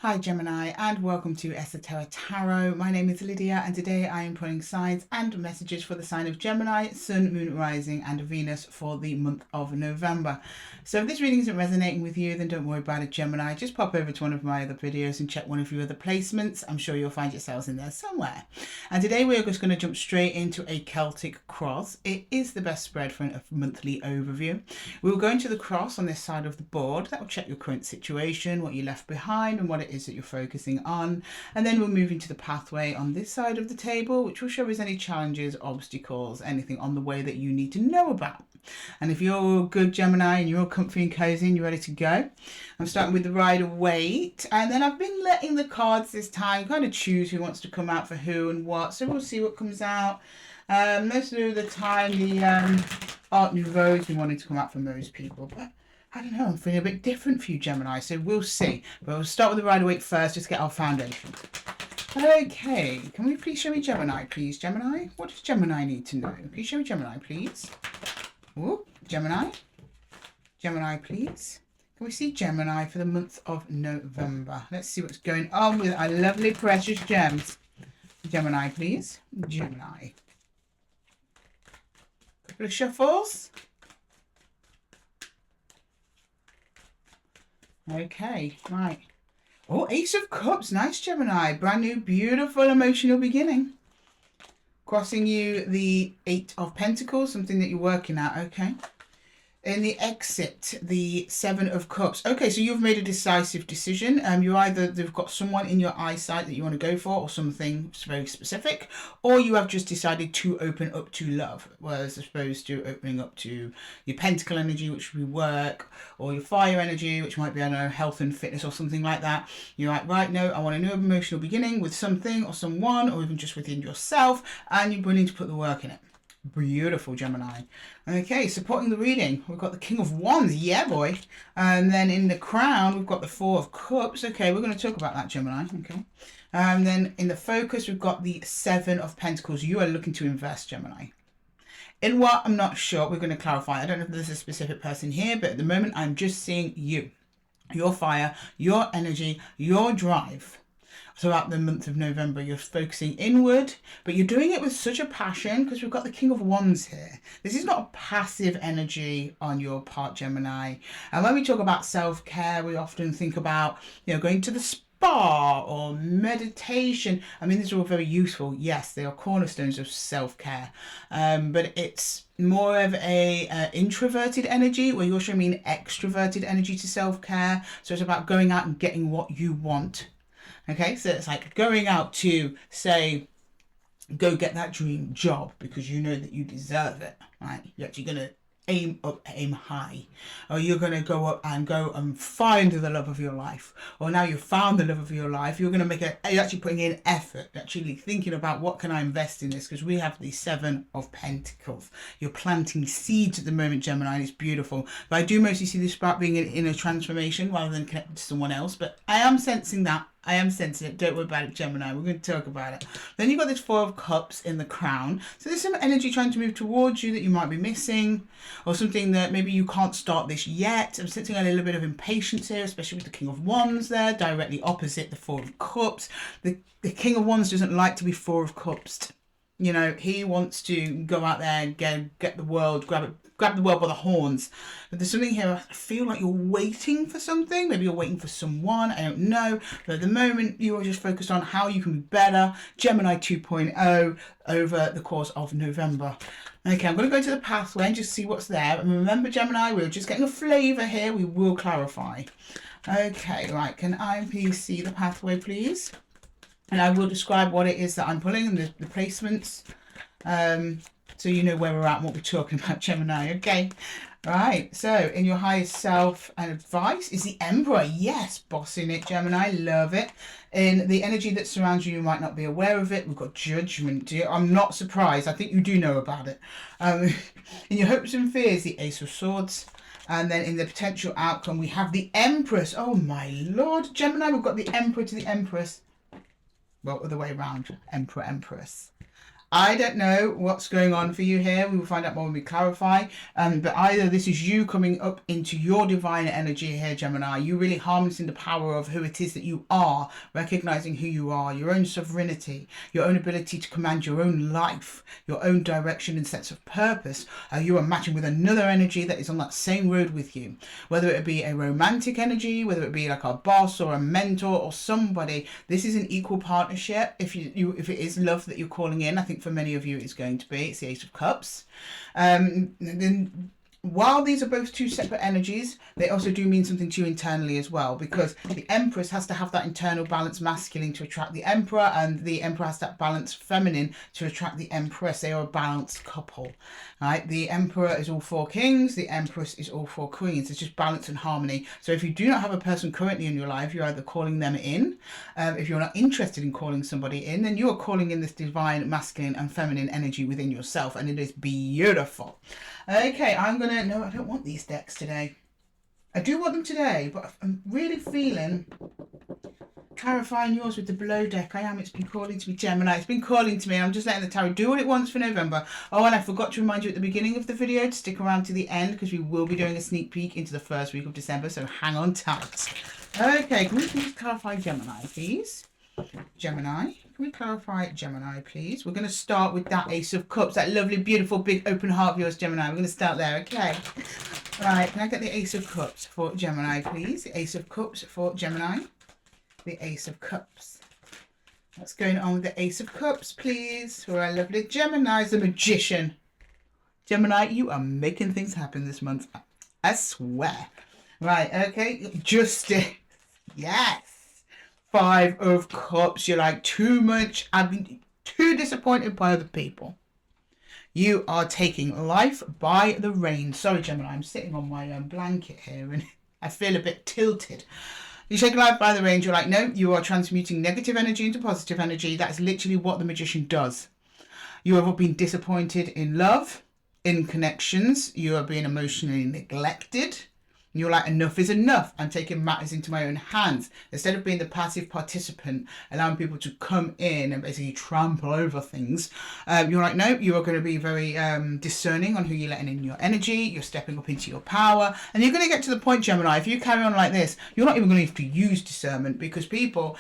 Hi Gemini, and welcome to Esotera Tarot. My name is Lydia, and today I am pulling signs and messages for the sign of Gemini, Sun, Moon, Rising and Venus for the month of November. So if this reading isn't resonating with you, then don't worry about it, Gemini. Just pop over to one of my other videos and check one of your other placements. I'm sure you'll find yourselves in there somewhere. And today we're just going to jump straight into a Celtic cross. It is the best spread for a monthly overview. We'll go into the cross on this side of the board. That will check your current situation, what you left behind and what it is that you're focusing on, and then we'll move into the pathway on this side of the table, which will show us any challenges, obstacles, anything on the way that you need to know about. And if you're good, Gemini, and you're all comfy and cozy and you're ready to go, I'm starting with the Rider-Waite, and then I've been letting the cards this time kind of choose who wants to come out for who and what, so we'll see what comes out. Most of the time the Art Nouveau has been wanting to come out for most people, but I don't know, I'm feeling a bit different for you, Gemini, so we'll see. But we'll start with the Rider-Waite first, just to get our foundation. Okay, can we please show me Gemini, please, Gemini? What does Gemini need to know? Can you show me Gemini, please? Oh, Gemini? Gemini, please? Can we see Gemini for the month of November? Let's see what's going on with our lovely precious gems. Gemini, please. Gemini. Couple of shuffles. Okay, right. Oh, Ace of Cups. Nice, Gemini. Brand new, beautiful, emotional beginning. Crossing you the Eight of Pentacles, something that you're working at. Okay. In the exit, the Seven of Cups. Okay, so you've made a decisive decision. You they've got someone in your eyesight that you want to go for, or something very specific, or you have just decided to open up to love, whereas as opposed to opening up to your Pentacle energy, which would be work, or your Fire energy, which might be, I don't know, health and fitness or something like that. You're like, right, no, I want a new emotional beginning with something or someone, or even just within yourself, and you're willing to put the work in it. Beautiful, Gemini. Okay, supporting the reading, we've got the King of Wands. Yeah, boy. And then in the crown, we've got the Four of Cups. Okay, we're going to talk about that, Gemini. Okay. And then in the focus, we've got the Seven of Pentacles. You are looking to invest, Gemini. In what? I'm not sure. We're going to clarify. I don't know if there's a specific person here, but at the moment, I'm just seeing you. Your fire, your energy, your drive. Throughout the month of November, you're focusing inward, but you're doing it with such a passion because we've got the King of Wands here. This is not a passive energy on your part, Gemini. And when we talk about self-care, we often think about, going to the spa or meditation. I mean, these are all very useful. Yes, they are cornerstones of self-care, but it's more of a introverted energy, where you're showing me an extroverted energy to self-care. So it's about going out and getting what you want. Okay, so it's like going out to, say, go get that dream job because you know that you deserve it, right? You're actually going to aim up, aim high. Or you're going to go up and go and find the love of your life. Or now you've found the love of your life, you're going to you're actually putting in effort, actually thinking about what can I invest in this, because we have the Seven of Pentacles. You're planting seeds at the moment, Gemini, and it's beautiful. But I do mostly see this about being in a transformation rather than connected to someone else. But I am sensing that. I am sensing it. Don't worry about it, Gemini. We're going to talk about it. Then you've got this Four of Cups in the crown. So there's some energy trying to move towards you that you might be missing, or something that maybe you can't start this yet. I'm sensing a little bit of impatience here, especially with the King of Wands there, directly opposite the Four of Cups. The King of Wands doesn't like to be Four of Cups. He wants to go out there and get the world, grab the world by the horns. But there's something here, I feel like you're waiting for something. Maybe you're waiting for someone, I don't know. But at the moment, you are just focused on how you can be better. Gemini 2.0 over the course of November. Okay, I'm going to go to the pathway and just see what's there. And remember, Gemini, we're just getting a flavour here. We will clarify. Okay, right. Can I please see the pathway, please? And I will describe what it is that I'm pulling and the placements. So you know where we're at and what we're talking about, Gemini. Okay. Right. So in your highest self and advice is the Emperor. Yes. Bossing it, Gemini. Love it. In the energy that surrounds you, you might not be aware of it. We've got Judgment. I'm not surprised. I think you do know about it. In your hopes and fears, the Ace of Swords. And then in the potential outcome, we have the Empress. Oh my Lord. Gemini, we've got the Emperor to the Empress. Well, other way around. Emperor, Empress. I don't know what's going on for you here. We will find out more when we clarify. But either this is you coming up into your divine energy here, Gemini. You really harnessing the power of who it is that you are, recognizing who you are, your own sovereignty, your own ability to command your own life, your own direction and sense of purpose. You are matching with another energy that is on that same road with you. Whether it be a romantic energy, whether it be like a boss or a mentor or somebody, this is an equal partnership. If it is love that you're calling in, I think for many of you it's going to be. It's the Ace of Cups. Then while these are both two separate energies, they also do mean something to you internally as well, because the Empress has to have that internal balance masculine to attract the Emperor, and the Emperor has that balance feminine to attract the Empress. They are a balanced couple, right? The Emperor is all 4 kings, the Empress is all 4 queens. It's just balance and harmony. So if you do not have a person currently in your life, you're either calling them in. If you're not interested in calling somebody in, then you are calling in this divine masculine and feminine energy within yourself, and it is beautiful. Okay, no, I don't want these decks today. I do want them today, but I'm really feeling clarifying yours with the below deck. It's been calling to me, Gemini. It's been calling to me. I'm just letting the tarot do what it wants for November. Oh, and I forgot to remind you at the beginning of the video to stick around to the end, because we will be doing a sneak peek into the first week of December, so hang on tight. Okay, can we please clarify Gemini, please? Gemini, can we clarify Gemini, please? We're going to start with that Ace of Cups, that lovely, beautiful, big, open heart of yours, Gemini. We're going to start there, okay? Right, can I get the Ace of Cups for Gemini, please? The Ace of Cups for Gemini. The Ace of Cups. What's going on with the Ace of Cups, please? For our lovely Gemini, the Magician. Gemini, you are making things happen this month. I swear. Right, okay. Justice. Yes. 5 of Cups. You're like, too much. I've been too disappointed by other people. You are taking life by the reins. Sorry, Gemini, I'm sitting on my blanket here and I feel a bit tilted. You take life by the reins. You're like, no, you are transmuting negative energy into positive energy. That's literally what the Magician does. You have been disappointed in love, in connections. You are being emotionally neglected. And you're like, enough is enough. I'm taking matters into my own hands. Instead of being the passive participant, allowing people to come in and basically trample over things, you're like, no, you are going to be very discerning on who you're letting in your energy. You're stepping up into your power. And you're going to get to the point, Gemini, if you carry on like this, you're not even going to have to use discernment, because people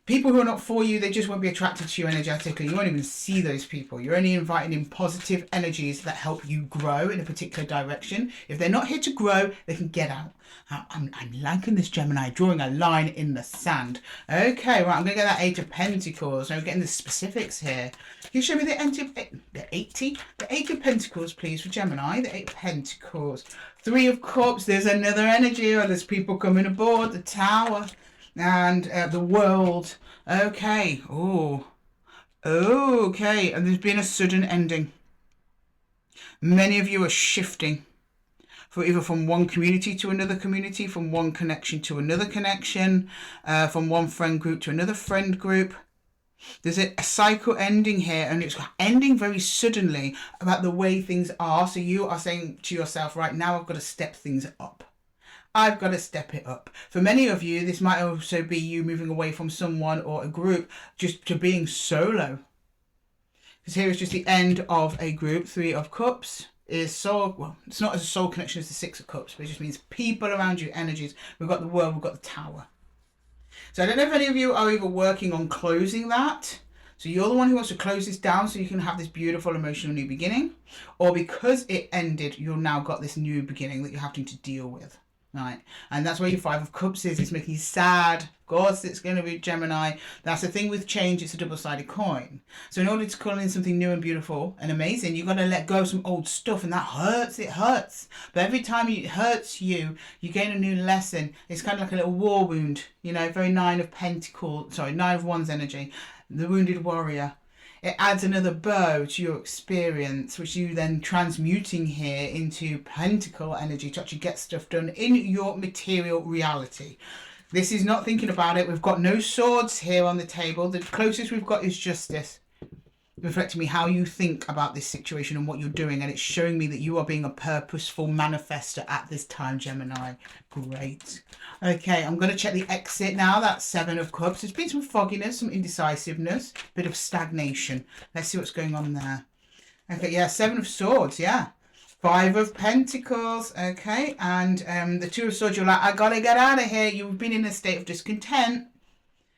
who are not for you, they just won't be attracted to you energetically. You won't even see those people. You're only inviting in positive energies that help you grow in a particular direction. If they're not here to grow, they can get out. I'm liking this, Gemini, drawing a line in the sand. Okay, right, I'm going to get that 8 of Pentacles. Now we're getting the specifics here. Can you show me the 8 of Pentacles, please, for Gemini? The 8 of Pentacles. 3 of Cups. There's another energy, or there's people coming aboard. The Tower. And the World. Okay. Oh, okay. And there's been a sudden ending. Many of you are shifting from one community to another community, from one connection to another connection, from one friend group to another friend group. There's a cycle ending here, and it's ending very suddenly about the way things are. So you are saying to yourself, right now I've got to step things up. I've got to step it up. For many of you, this might also be you moving away from someone or a group just to being solo. Because here is just the end of a group. 3 of Cups is soul. Well, it's not as a soul connection as the 6 of Cups, but it just means people around you, energies. We've got the World, we've got the Tower. So I don't know if any of you are either working on closing that. So you're the one who wants to close this down so you can have this beautiful emotional new beginning. Or because it ended, you've now got this new beginning that you're having to deal with. Right, and that's where your 5 of Cups is. It's making you sad. Of course, it's going to be Gemini. That's the thing with change. It's a double-sided coin. So in order to call in something new and beautiful and amazing, you've got to let go of some old stuff, and that hurts. It hurts. But every time it hurts you, you gain a new lesson. It's kind of like a little war wound. You know, very 9 of Pentacles. Sorry, 9 of Wands energy. The wounded warrior. It adds another bow to your experience, which you then transmuting here into Pentacle energy to actually get stuff done in your material reality. This is not thinking about it. We've got no swords here on the table. The closest we've got is justice. reflecting me how you think about this situation and what you're doing, and it's showing me that you are being a purposeful manifester at this time, Gemini. Great. Okay, I'm going to check the exit now. That's 7 of Cups. There's been some fogginess, some indecisiveness, a bit of stagnation. Let's see what's going on there. Okay, yeah, 7 of Swords, yeah. 5 of Pentacles, okay, and the 2 of Swords, you're like, I gotta get out of here. You've been in a state of discontent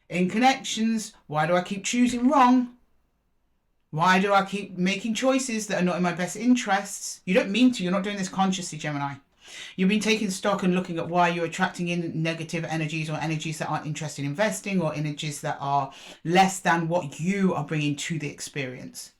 in connections. Why do I keep choosing wrong? Why do I keep making choices that are not in my best interests? You don't mean to. You're not doing this consciously, Gemini. You've been taking stock and looking at why you're attracting in negative energies, or energies that aren't interested in investing, or energies that are less than what you are bringing to the experience.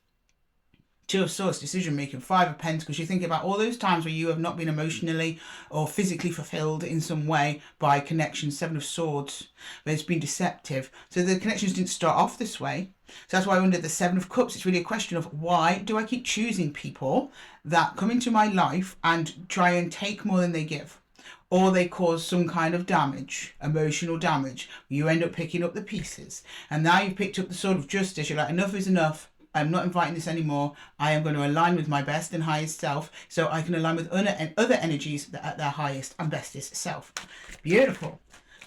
2 of Swords, decision making. 5 of Pentacles, you think about all those times where you have not been emotionally or physically fulfilled in some way by connection. 7 of Swords, but it's been deceptive. So the connections didn't start off this way. So that's why under the 7 of Cups, it's really a question of, why do I keep choosing people that come into my life and try and take more than they give? Or they cause some kind of damage, emotional damage. You end up picking up the pieces. And now you've picked up the Sword of Justice. You're like, enough is enough. I'm not inviting this anymore. I am going to align with my best and highest self, so I can align with other energies that are at their highest and bestest self. Beautiful.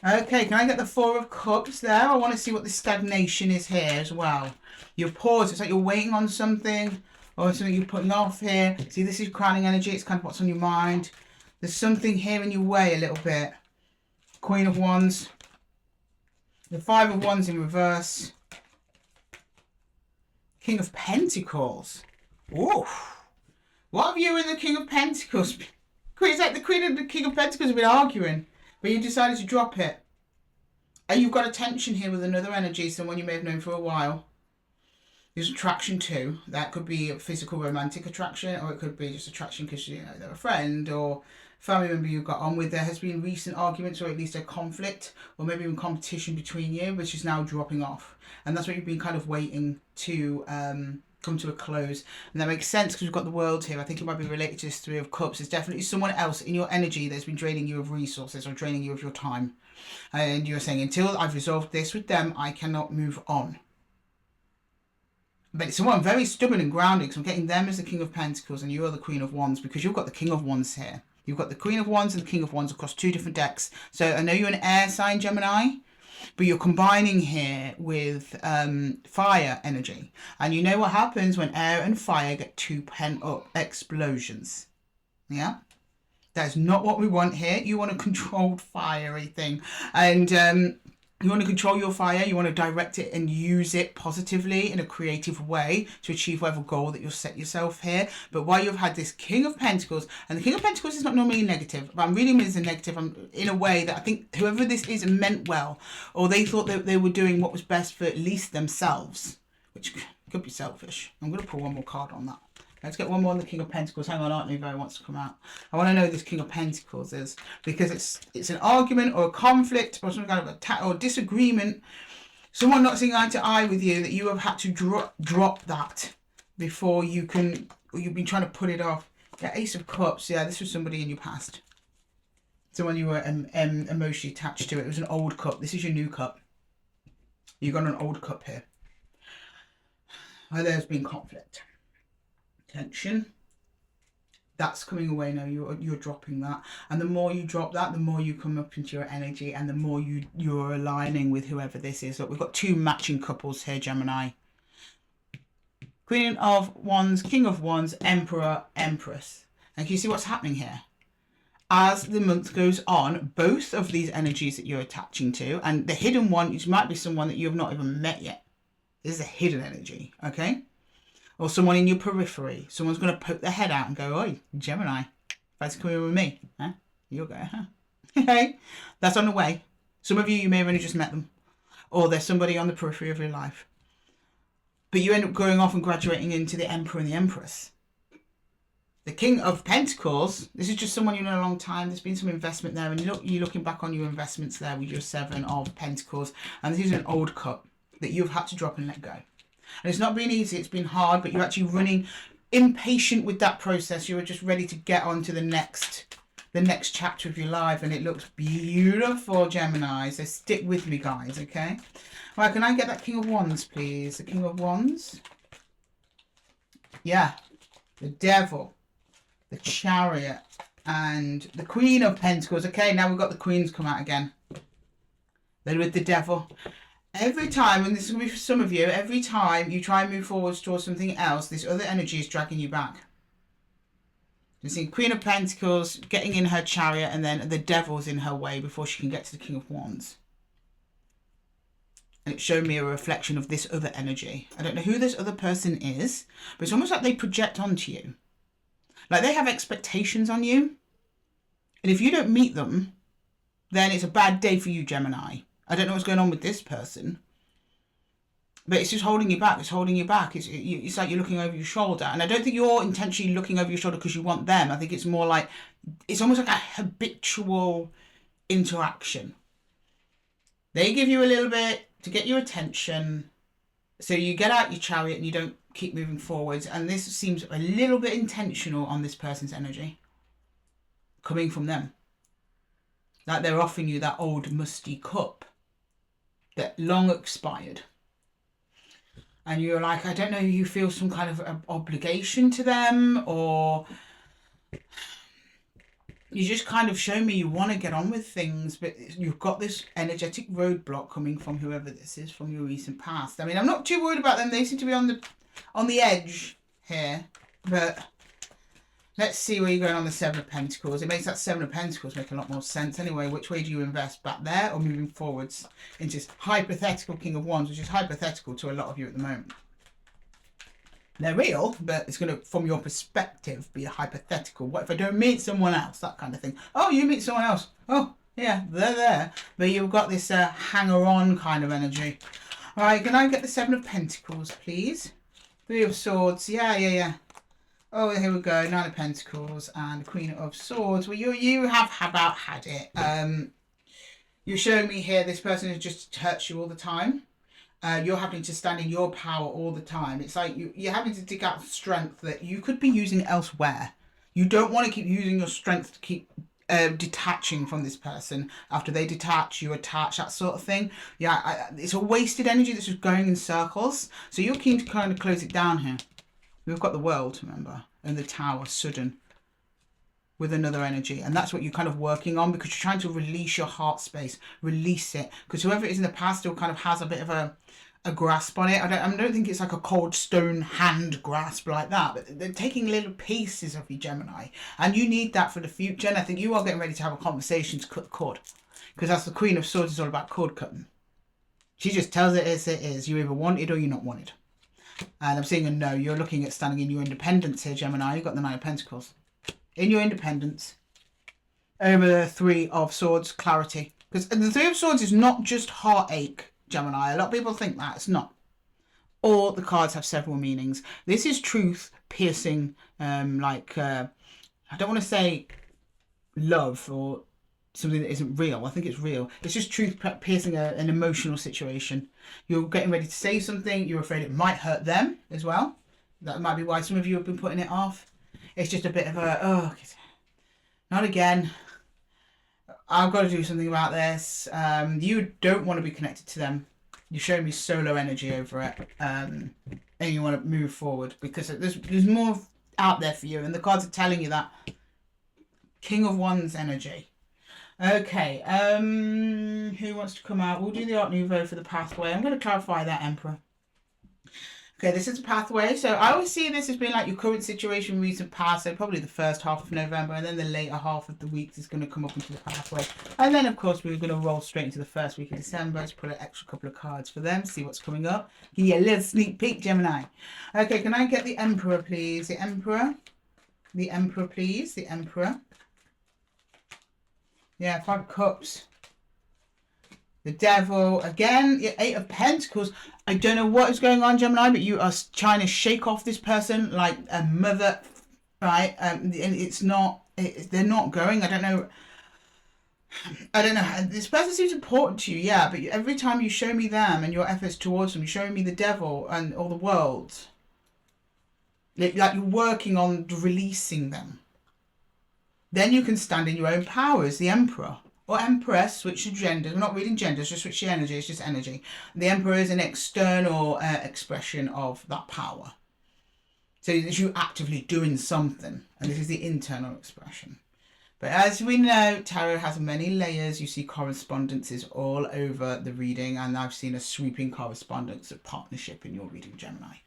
Okay, can I get the 4 of Cups there? I want to see what the stagnation is here as well. You're paused. It's like you're waiting on something, or something you're putting off here. See, this is crowning energy. It's kind of what's on your mind. There's something here in your way a little bit. Queen of Wands. The 5 of Wands in reverse. King of Pentacles. Ooh. What have you and the King of Pentacles? It's like the Queen and the King of Pentacles have been arguing, but you decided to drop it. And you've got a tension here with another energy, someone you may have known for a while. There's attraction too. That could be a physical romantic attraction, or it could be just attraction because, you know, they're a friend or family member you got on with. There has been recent arguments, or at least a conflict, or maybe even competition between you, which is now dropping off. And that's what you've been kind of waiting to come to a close. And that makes sense because we've got the World here. I think it might be related to this 3 of Cups. There's definitely someone else in your energy that's been draining you of resources or draining you of your time. And you're saying, until I've resolved this with them, I cannot move on. But it's someone very stubborn and grounded, because I'm getting them as the King of Pentacles and you're the Queen of Wands, because you've got the King of Wands here. You've got the Queen of Wands and the King of Wands across 2 different decks. So I know you're an air sign, Gemini, but you're combining here with fire energy. And you know what happens when air and fire get too pent up? Explosions. Yeah? That's not what we want here. You want a controlled fiery thing. And you want to control your fire. You want to direct it and use it positively in a creative way to achieve whatever goal that you'll set yourself here. But while you've had this King of Pentacles, and the King of Pentacles is not normally negative, but I'm reading it as a negative in a way that I think whoever this is meant well, or they thought that they were doing what was best for at least themselves, which could be selfish. I'm going to pull one more card on that. Let's get one more on the King of Pentacles. Hang on, Nouveau wants to come out. I want to know who this King of Pentacles is, because it's an argument or a conflict or some kind of attack or disagreement. Someone not seeing eye to eye with you, that you have had to drop that before you can, or you've been trying to put it off. Yeah, Ace of Cups. Yeah, this was somebody in your past. Someone you were emotionally attached to. It was an old cup. This is your new cup. You got an old cup here. Where there's been conflict. Tension, that's coming away now. You're dropping that, and the more you drop that, the more you come up into your energy, and the more you're aligning with whoever this is. Look, we've got 2 matching couples here, Gemini. Queen of Wands, King of Wands, Emperor, Empress. And can you see what's happening here? As the month goes on, both of these energies that you're attaching to, and the hidden one, which might be someone that you have not even met yet. This is a hidden energy, okay? Or someone in your periphery. Someone's going to poke their head out and go, "Oi, Gemini, fancy coming in with me? Huh? You'll go, huh?" Okay, that's on the way. Some of you may have only just met them. Or there's somebody on the periphery of your life. But you end up going off and graduating into the Emperor and the Empress. The King of Pentacles, this is just someone you know a long time. There's been some investment there. And you're looking back on your investments there with your 7 of Pentacles. And this is an old cup that you've had to drop and let go. And it's not been easy, it's been hard, but you're actually running impatient with that process. You were just ready to get on to the next chapter of your life, and it looks beautiful, Gemini. So stick with me, guys, okay? Right, can I get that King of Wands, please? The King of Wands. Yeah, the Devil, the Chariot, and the Queen of Pentacles. Okay, now we've got the Queens come out again. Then with the Devil. Every time, and this is going to be for some of you, every time you try and move forwards towards something else, this other energy is dragging you back. You see Queen of Pentacles getting in her chariot, and then the Devil's in her way before she can get to the King of Wands. And it showed me a reflection of this other energy. I don't know who this other person is, but it's almost like they project onto you. Like they have expectations on you. And if you don't meet them, then it's a bad day for you, Gemini. I don't know what's going on with this person. But it's just holding you back. It's holding you back. It's like you're looking over your shoulder. And I don't think you're intentionally looking over your shoulder because you want them. I think it's more like, it's almost like a habitual interaction. They give you a little bit to get your attention. So you get out your chariot and you don't keep moving forwards. And this seems a little bit intentional on this person's energy. Coming from them. Like they're offering you that old musty cup. That long expired. And you're like, I don't know, you feel some kind of obligation to them, or you just kind of show me you want to get on with things, but you've got this energetic roadblock coming from whoever this is from your recent past. I mean, I'm not too worried about them. They seem to be on the edge here, but let's see where you're going on the Seven of Pentacles. It makes that Seven of Pentacles make a lot more sense anyway. Which way do you invest? Back there or moving forwards into this hypothetical King of Wands, which is hypothetical to a lot of you at the moment. They're real, but it's going to, from your perspective, be a hypothetical. What if I don't meet someone else? That kind of thing. Oh, you meet someone else. Oh, yeah, they're there. But you've got this hanger-on kind of energy. All right, can I get the Seven of Pentacles, please? Three of Swords. Yeah. Oh, here we go. Nine of Pentacles and Queen of Swords. Well, you have about had it. You're showing me here this person has just hurt you all the time. You're having to stand in your power all the time. It's like you're having to dig out strength that you could be using elsewhere. You don't want to keep using your strength to keep detaching from this person. After they detach, you attach, that sort of thing. Yeah, it's a wasted energy that's just going in circles. So you're keen to kind of close it down here. We've got the World, remember, and the Tower, sudden, with another energy. And that's what you're kind of working on, because you're trying to release your heart space, release it. Because whoever it is in the past still kind of has a bit of a grasp on it. I don't think it's like a cold stone hand grasp like that, but they're taking little pieces of you, Gemini. And you need that for the future. And I think you are getting ready to have a conversation to cut the cord. Because that's the Queen of Swords, is all about cord cutting. She just tells it as it is. You're either wanted or you're not wanted. And I'm seeing a no. You're looking at standing in your independence here, Gemini. You've got the Nine of Pentacles. In your independence. Over the Three of Swords, clarity. Because the Three of Swords is not just heartache, Gemini. A lot of people think that. It's not. Or the cards have several meanings. This is truth piercing, I don't want to say love or something that isn't real. I think it's real. It's just truth piercing an emotional situation. You're getting ready to say something. You're afraid it might hurt them as well. That might be why some of you have been putting it off. It's just a bit of a, not again. I've got to do something about this. You don't want to be connected to them. You're showing me solo energy over it. And you want to move forward because there's more out there for you. And the cards are telling you that. King of Wands energy. Okay, who wants to come out? We'll do the Art Nouveau for the pathway. I'm going to clarify that, Emperor. Okay, this is a pathway. So I always see this as being like your current situation, recent past. So probably the first half of November, and then the later half of the week is going to come up into the pathway. And then, of course, we're going to roll straight into the first week of December. Let's put an extra couple of cards for them, see what's coming up. Give you a little sneak peek, Gemini. Okay, can I get the Emperor, please? The Emperor. The Emperor, please. The Emperor. Yeah, Five of Cups. The Devil. Again, yeah, Eight of Pentacles. I don't know what is going on, Gemini, but you are trying to shake off this person like a mother, right? And it's not, they're not going. I don't know. This person seems important to you, yeah, but every time you show me them and your efforts towards them, you're showing me the Devil and all the world. Like you're working on releasing them. Then you can stand in your own power as the Emperor or Empress, switch your genders. We're not reading genders, just switch your energy. It's just energy. The Emperor is an external expression of that power. So it's you actively doing something, and this is the internal expression. But as we know, tarot has many layers. You see correspondences all over the reading, and I've seen a sweeping correspondence of partnership in your reading, Gemini.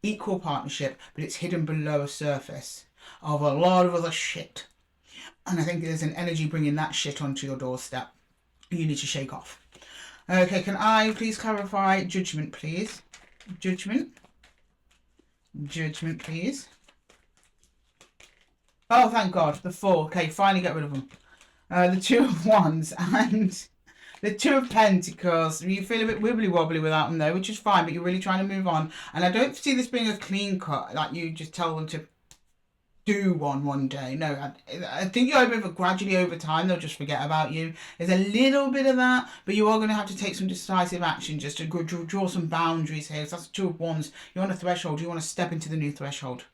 Equal partnership, but it's hidden below a surface of a lot of other shit. And I think there's an energy bringing that shit onto your doorstep. You need to shake off. Okay, can I please clarify judgment, please? Judgment. Judgment, please. Oh, thank God. The 4. Okay, finally get rid of them. The 2 of Wands and the 2 of Pentacles. You feel a bit wibbly wobbly without them though, which is fine, but you're really trying to move on. And I don't see this being a clean cut, like you just tell them to do one day. No, I think you're over gradually over time they'll just forget about you. There's a little bit of that, but you are going to have to take some decisive action just to draw some boundaries here. So that's the 2 of Wands. You're on a threshold. You want to step into the new threshold.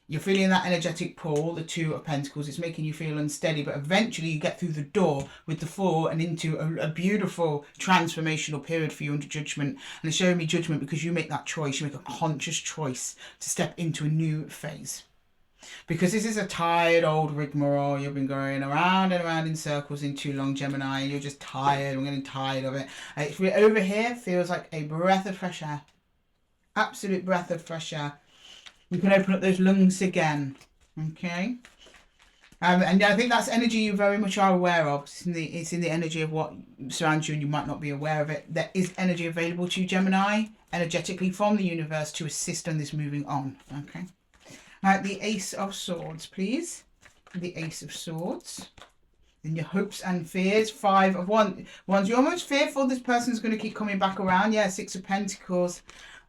You're feeling that energetic pull, the 2 of Pentacles. It's making you feel unsteady, but eventually you get through the door with the 4 and into a beautiful transformational period for you under judgment. And it's showing me judgment because you make that choice. You make a conscious choice to step into a new phase. Because this is a tired old rigmarole. You've been going around and around in circles in too long, Gemini. You're just tired. I'm getting tired of it. It's over here feels like a breath of fresh air. Absolute breath of fresh air. You can open up those lungs again. Okay. And I think that's energy you very much are aware of. It's in the energy of what surrounds you and you might not be aware of it. There is energy available to you, Gemini, energetically from the universe to assist on this moving on. Okay. The Ace of Swords, please. The Ace of Swords. And your hopes and fears. 5 of Wands. You're almost fearful this person's going to keep coming back around. Yeah, 6 of Pentacles.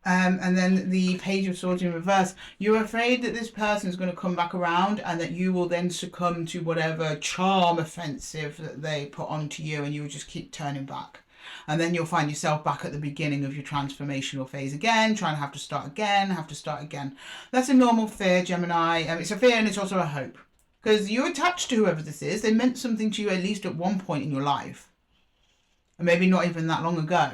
And then the Page of Swords in reverse. You're afraid that this person is going to come back around and that you will then succumb to whatever charm offensive that they put onto you, and you will just keep turning back. And then you'll find yourself back at the beginning of your transformational phase again, trying to have to start again. That's a normal fear, Gemini. It's a fear and it's also a hope. Because you're attached to whoever this is. They meant something to you at least at one point in your life. And maybe not even that long ago.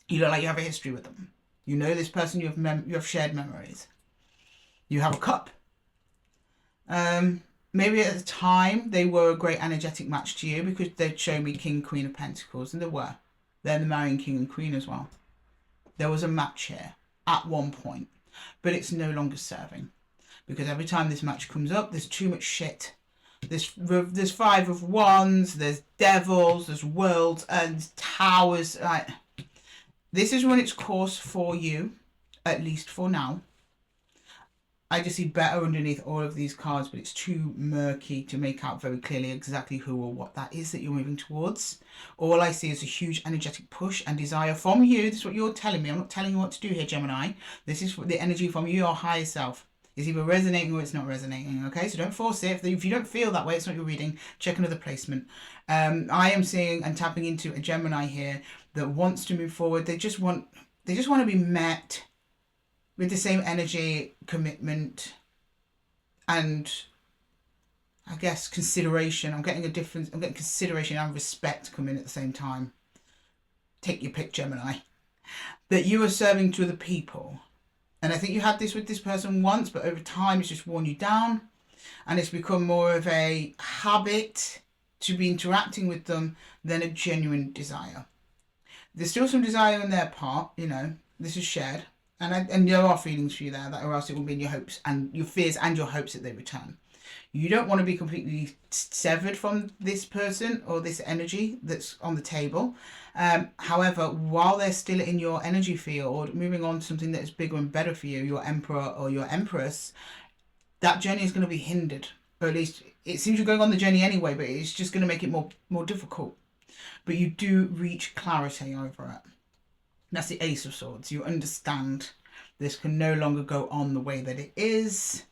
You look like you have a history with them. You know this person, you have shared memories. You have a cup. Maybe at the time they were a great energetic match to you because they'd shown me King, Queen of Pentacles, and they were. They're the marrying King and Queen as well. There was a match here at one point, but it's no longer serving because every time this match comes up, there's too much shit. There's 5 of Wands, there's devils, there's worlds and towers. This has run its course for you, at least for now. I just see better underneath all of these cards, but it's too murky to make out very clearly exactly who or what that is that you're moving towards. All I see is a huge energetic push and desire from you. This is what you're telling me. I'm not telling you what to do here, Gemini. This is the energy from you, your higher self. It's either resonating or it's not resonating, okay? So don't force it. If you don't feel that way, it's not your reading. Check another placement. I am seeing and tapping into a Gemini here that wants to move forward. They just want to be met with the same energy, commitment, and I guess consideration. I'm getting consideration and respect coming at the same time. Take your pick, Gemini. That you are serving to other people. And I think you had this with this person once, but over time it's just worn you down. And it's become more of a habit to be interacting with them than a genuine desire. There's still some desire on their part, you know, this is shared. And there are feelings for you there, that or else it will be in your hopes and your fears and your hopes that they return. You don't want to be completely severed from this person or this energy that's on the table. However, while they're still in your energy field, moving on to something that is bigger and better for you, your emperor or your empress, that journey is going to be hindered. Or at least it seems you're going on the journey anyway, but it's just going to make it more difficult. But you do reach clarity over it. That's the Ace of Swords. You understand this can no longer go on the way that it is.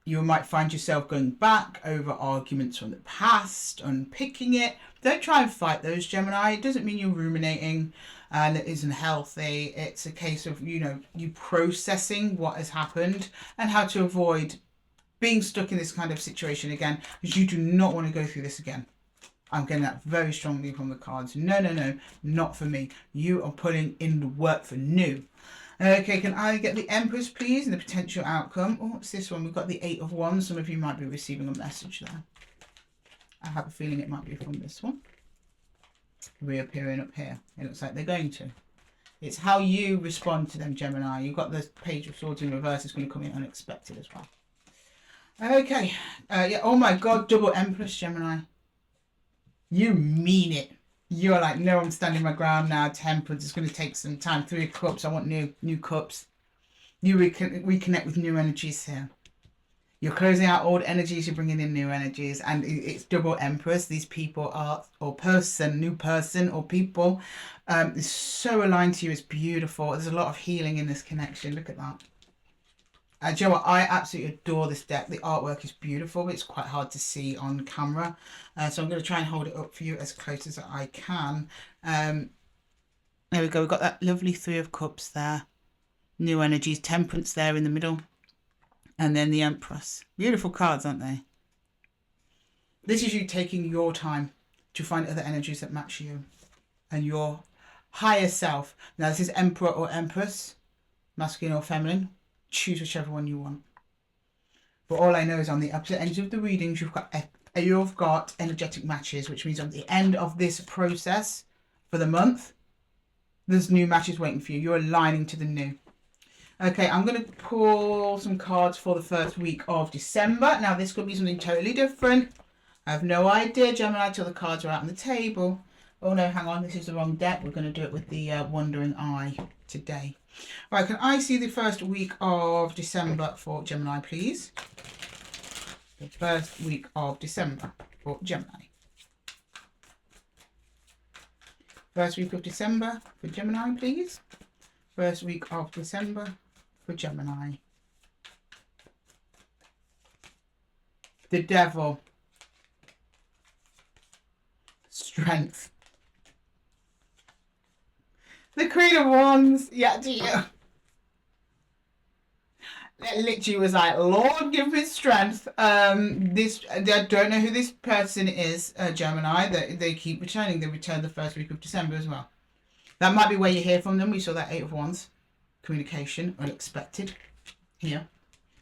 You might find yourself going back over arguments from the past, unpicking it. Don't try and fight those, Gemini. It doesn't mean you're ruminating and it isn't healthy. It's a case of, you processing what has happened and how to avoid being stuck in this kind of situation again, because you do not want to go through this again. I'm getting that very strongly from the cards. No, not for me. You are putting in the work for new. Okay, can I get the Empress, please, and the potential outcome? Oh, what's this one? We've got the Eight of Wands. Some of you might be receiving a message there. I have a feeling it might be from this one. Reappearing up here. It looks like they're going to. It's how you respond to them, Gemini. You've got the Page of Swords in reverse. It's going to come in unexpected as well. Okay. Yeah. Oh my God. Double Empress, Gemini. You mean it. You're like, no, I'm standing my ground now. Temperance. It's going to take some time. 3 of Cups. I want new cups. You reconnect with new energies here. You're closing out old energies. You're bringing in new energies. And it's double Empress. These people are, or person, new person or people. It's so aligned to you. It's beautiful. There's a lot of healing in this connection. Look at that. Do you know what? I absolutely adore this deck. The artwork is beautiful, but it's quite hard to see on camera. So I'm going to try and hold it up for you as close as I can. There we go. We've got that lovely 3 of Cups there. New energies. Temperance there in the middle. And then the Empress. Beautiful cards, aren't they? This is you taking your time to find other energies that match you and your higher self. Now, this is Emperor or Empress, masculine or feminine. Choose whichever one you want. But all I know is on the opposite ends of the readings, you've got energetic matches, which means at the end of this process for the month, there's new matches waiting for you. You're aligning to the new. Okay, I'm going to pull some cards for the first week of December. Now, this could be something totally different. I have no idea, Gemini, till the cards are out on the table. Oh, no, hang on. This is the wrong deck. We're going to do it with the Wandering Eye today. Right, can I see the first week of December for Gemini, please? The first week of December for Gemini. First week of December for Gemini, please. First week of December for Gemini. The Devil. Strength. The Queen of Wands. Yeah, to you. It literally was like, Lord, give me strength. I don't know who this person is, Gemini. They keep returning. They return the first week of December as well. That might be where you hear from them. We saw that 8 of Wands. Communication, unexpected here.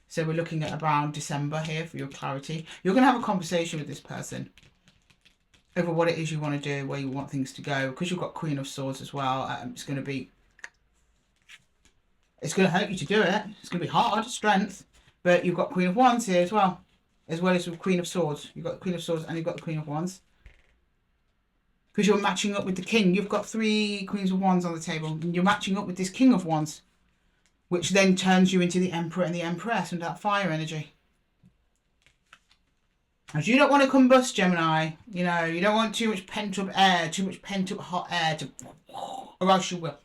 So we're looking at around December here for your clarity. You're going to have a conversation with this person over what it is you want to do, where you want things to go. Because you've got Queen of Swords as well. It's going to hurt you to do it. It's going to be hard, strength. But you've got Queen of Wands here as well as with Queen of Swords. You've got the Queen of Swords and you've got the Queen of Wands. Because you're matching up with the King. You've got 3 Queens of Wands on the table. And you're matching up with this King of Wands. Which then turns you into the Emperor and the Empress and that fire energy. As you don't want to combust, Gemini. You know, you don't want too much pent-up air, too much pent-up hot air, or else you will.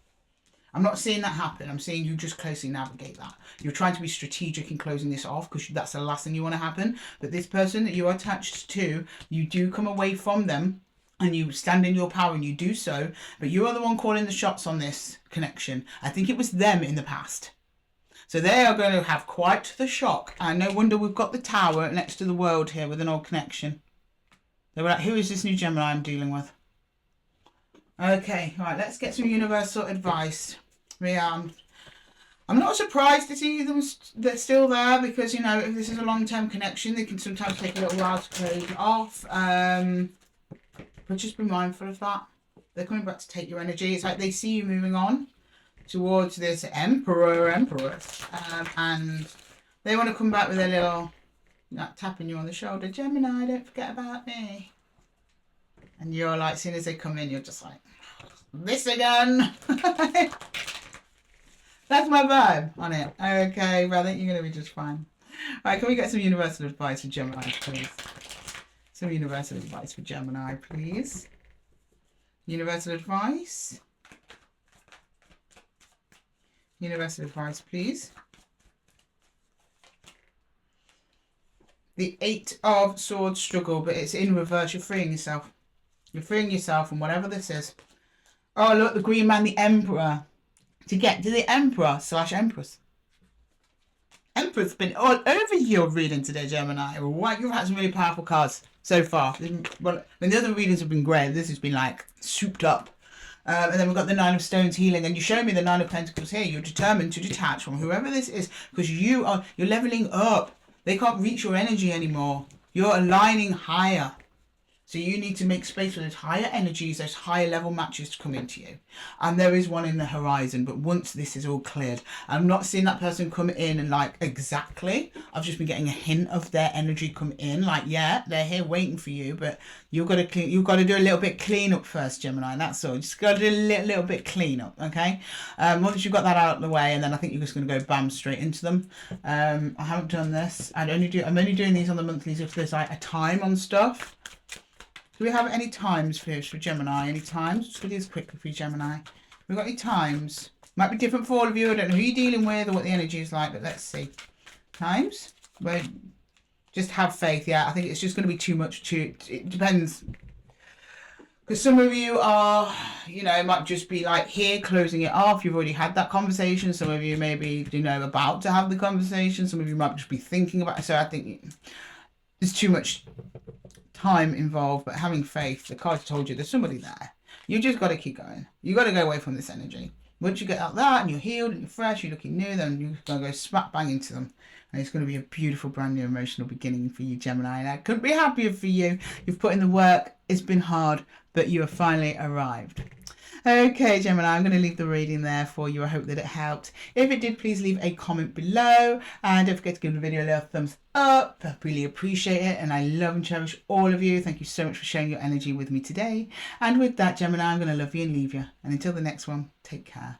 I'm not seeing that happen. I'm seeing you just closely navigate that. You're trying to be strategic in closing this off because that's the last thing you want to happen. But this person that you are attached to, you do come away from them and you stand in your power and you do so. But you are the one calling the shots on this connection. I think it was them in the past. So they are going to have quite the shock. And no wonder we've got the Tower next to the World here with an old connection. They were like, who is this new Gemini I'm dealing with? Okay, right, let's get some universal advice. I'm not surprised to see them they're still there because, you know, if this is a long-term connection, they can sometimes take a little while to close off. But just be mindful of that. They're coming back to take your energy. It's like they see you moving on towards this Empress. And they want to come back with a little tapping you on the shoulder. Gemini, don't forget about me. And you're like, as soon as they come in, you're just like, this again. That's my vibe on it. Okay, well, I think you're going to be just fine. All right, can we get some universal advice for Gemini, please? Some universal advice for Gemini, please. Universal advice. Universal advice, please. The 8 of Swords struggle, but it's in reverse. You're freeing yourself. You're freeing yourself from whatever this is. Oh, look, the Green Man, the Emperor. To get to the Emperor / Empress. Emperor's been all over your reading today, Gemini. Wow, you've had some really powerful cards so far. Well, when the other readings have been great, this has been like souped up. And then we've got the Nine of Stones healing, and you show me the Nine of Pentacles here. You're determined to detach from whoever this is because you're leveling up. They can't reach your energy anymore. You're aligning higher. So you need to make space for those higher energies, those higher level matches to come into you. And there is one in the horizon, but once this is all cleared, I'm not seeing that person come in and like exactly. I've just been getting a hint of their energy come in. Like, yeah, they're here waiting for you, but you've got to do a little bit clean up first, Gemini. That's all. Just got to do a little bit clean up, okay? Once you've got that out of the way, and then I think you're just going to go bam straight into them. I haven't done this. I'm only doing these on the monthlies if there's like a time on stuff. Do we have any times for Gemini? Any times? Just going to do this quickly for you, Gemini. We've got any times? Might be different for all of you. I don't know who you're dealing with or what the energy is like, but let's see. Times? Well, just have faith. Yeah, I think it's just going to be too much. It depends. Because some of you are, you know, might just be like here closing it off. You've already had that conversation. Some of you may be, you know, about to have the conversation. Some of you might just be thinking about it. So I think there's too much time involved, but having faith. The cards told you there's somebody there. You just got to keep going. You got to go away from this energy. Once you get out that and you're healed and you're fresh, you're looking new, then you're going to go smack bang into them. And it's going to be a beautiful, brand new emotional beginning for you, Gemini. And I couldn't be happier for you. You've put in the work. It's been hard, but you have finally arrived. Okay, Gemini, I'm going to leave the reading there for you. I hope that it helped. If it did, please leave a comment below. And don't forget to give the video a little thumbs up. I really appreciate it. And I love and cherish all of you. Thank you so much for sharing your energy with me today. And with that, Gemini, I'm going to love you and leave you. And until the next one, take care.